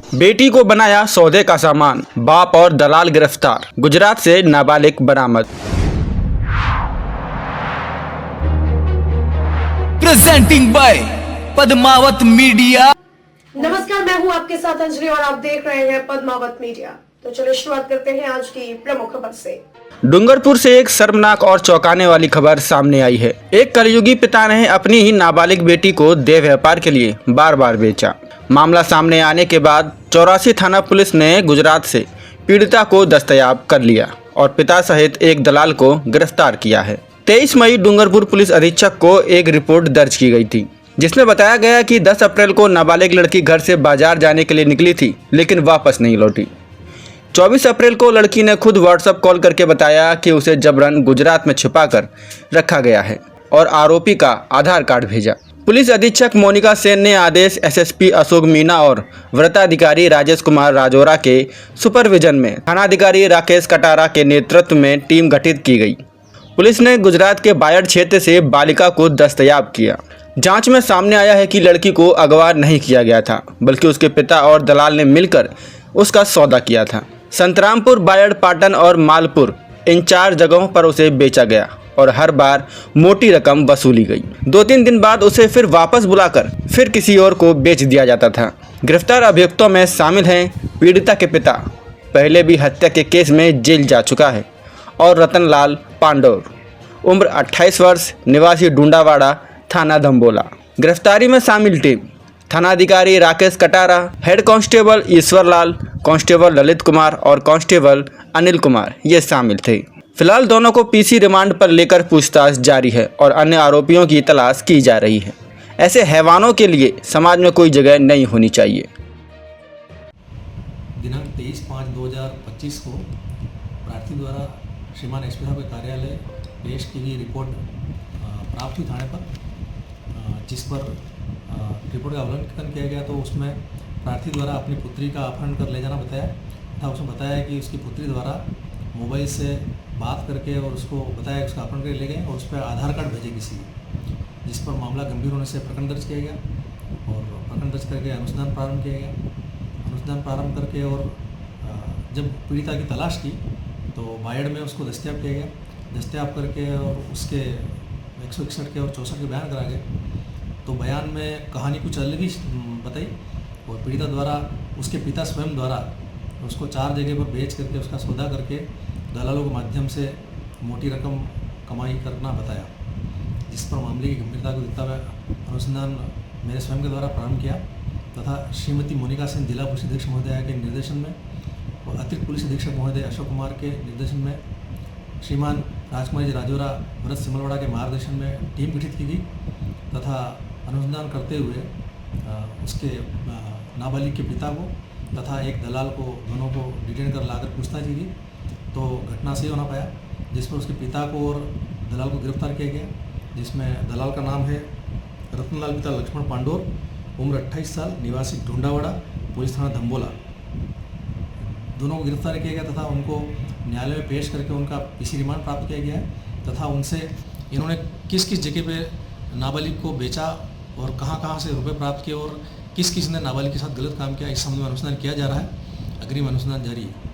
बेटी को बनाया सौदे का सामान, बाप और दलाल गिरफ्तार। गुजरात से नाबालिग बरामद। Presenting by Padmavat media. नमस्कार, मैं हूं आपके साथ अंजलि और आप देख रहे हैं पद्मावत मीडिया। तो चलिए शुरुआत करते हैं आज की प्रमुख खबर से। डूंगरपुर से एक शर्मनाक और चौंकाने वाली खबर सामने आई है। एक कलयुगी पिता ने अपनी ही नाबालिग बेटी को देह व्यापार के लिए बार बार बेचा। मामला सामने आने के बाद 84 थाना पुलिस ने गुजरात से पीड़िता को दस्तयाब कर लिया और पिता सहित एक दलाल को गिरफ्तार किया है। 23 मई डूंगरपुर पुलिस अधीक्षक को एक रिपोर्ट दर्ज की गई थी, जिसमें बताया गया कि 10 अप्रैल को नाबालिग लड़की घर से बाजार जाने के लिए निकली थी, लेकिन वापस नहीं लौटी। 24 अप्रैल को लड़की ने खुद व्हाट्सएप कॉल करके बताया कि उसे जबरन गुजरात में छिपाकर रखा गया है और आरोपी का आधार कार्ड भेजा। पुलिस अधीक्षक मोनिका सेन ने आदेश एसएसपी अशोक मीना और वृत्ताधिकारी राजेश कुमार राजौरा के सुपरविजन में थानाधिकारी राकेश कटारा के नेतृत्व में टीम गठित की गई। पुलिस ने गुजरात के बायड क्षेत्र से बालिका को दस्तयाब किया। जांच में सामने आया है कि लड़की को अगवा नहीं किया गया था, बल्कि उसके पिता और दलाल ने मिलकर उसका सौदा किया था। संतरामपुर, बायड, पाटन और मालपुर, इन 4 जगहों पर उसे बेचा गया और हर बार मोटी रकम वसूली गई। 2-3 दिन बाद उसे फिर वापस बुलाकर फिर किसी और को बेच दिया जाता था। गिरफ्तार अभियुक्तों में शामिल हैं पीड़िता के पिता, पहले भी हत्या के केस में जेल जा चुका है, और रतनलाल पांडोर, उम्र 28 वर्ष, निवासी डूंडावाड़ा, थाना धम्बोला। गिरफ्तारी में शामिल टीम थानाधिकारी Rakesh Katara, head constable Ishwarlal, constable Lalit Kumar और कांस्टेबल अनिल कुमार ये शामिल थे। फिलहाल दोनों को पीसी रिमांड पर लेकर पूछताछ जारी है और अन्य आरोपियों की तलाश की जा रही है। ऐसे हैवानों के लिए समाज में कोई जगह नहीं होनी चाहिए। दिनांक 23/5/2025 को प्रार्थी द्वारा श्रीमान एसपी साहब के कार्यालय पेश की गई रिपोर्ट प्राप्त हुई थाने पर, जिस पर रिपोर्ट का अवलोकन किया गया। तो उसमें प्रार्थी द्वारा अपनी पुत्री का अपहरण कर ले जाना बताया था। उसमें बताया कि उसकी पुत्री द्वारा मोबाइल से बात करके और उसको बताया उसका अपहरण करके ले गए और उस पर आधार कार्ड भेजे किसी, जिस पर मामला गंभीर होने से प्रकरण दर्ज किया गया और प्रकरण दर्ज करके अनुसंधान प्रारंभ किया गया। अनुसंधान प्रारंभ करके और जब पीड़िता की तलाश की तो बायड में उसको दस्तयाब किया गया। दस्तयाब करके और उसके 161 के और 64 के बयान करा गए। तो बयान में कहानी कुछ अलग ही बताई और पीड़िता द्वारा उसके पिता स्वयं द्वारा उसको 4 जगह पर बेच करके उसका सौदा करके दलालों के माध्यम से मोटी रकम कमाई करना बताया, जिस पर मामले की गंभीरता को देखते हुए अनुसंधान मेरे स्वयं के द्वारा प्रारंभ किया तथा श्रीमती मोनिका सेन, जिला पुलिस अधीक्षक महोदया के निर्देशन में और अतिरिक्त पुलिस अधीक्षक महोदय अशोक कुमार के निर्देशन में श्रीमान राजकुमार जी राजौरा, भरत सिमलवाड़ा के मार्गदर्शन में टीम गठित की गई तथा अनुसंधान करते हुए उसके नाबालिग के पिता को तथा एक दलाल को, दोनों को डिटेन कर लाकर पूछताछ की गई। तो घटना सही होना पाया, जिस पर उसके पिता को और दलाल को गिरफ्तार किया गया, जिसमें दलाल का नाम है रतनलाल पिता लक्ष्मण पांडोर, उम्र 28 साल, निवासी ढूंढावाड़ा, पुलिस थाना धम्बोला। दोनों को गिरफ्तार किया गया तथा उनको न्यायालय में पेश करके उनका पीसी रिमांड प्राप्त किया गया तथा उनसे इन्होंने किस किस जगह पे नाबालिग को बेचा और कहां से रुपए प्राप्त किए और किस किस ने नाबालिग के साथ गलत काम किया, इस संबंध में अनुसंधान किया जा रहा है। अग्रिम अनुसंधान जारी है।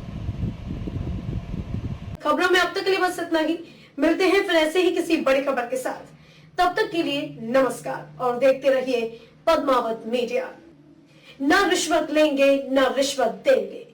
खबरों में अब तक के लिए बस इतना ही। मिलते हैं फिर ऐसे ही किसी बड़ी खबर के साथ। तब तक के लिए नमस्कार और देखते रहिए पद्मावत मीडिया। न रिश्वत लेंगे, न रिश्वत देंगे।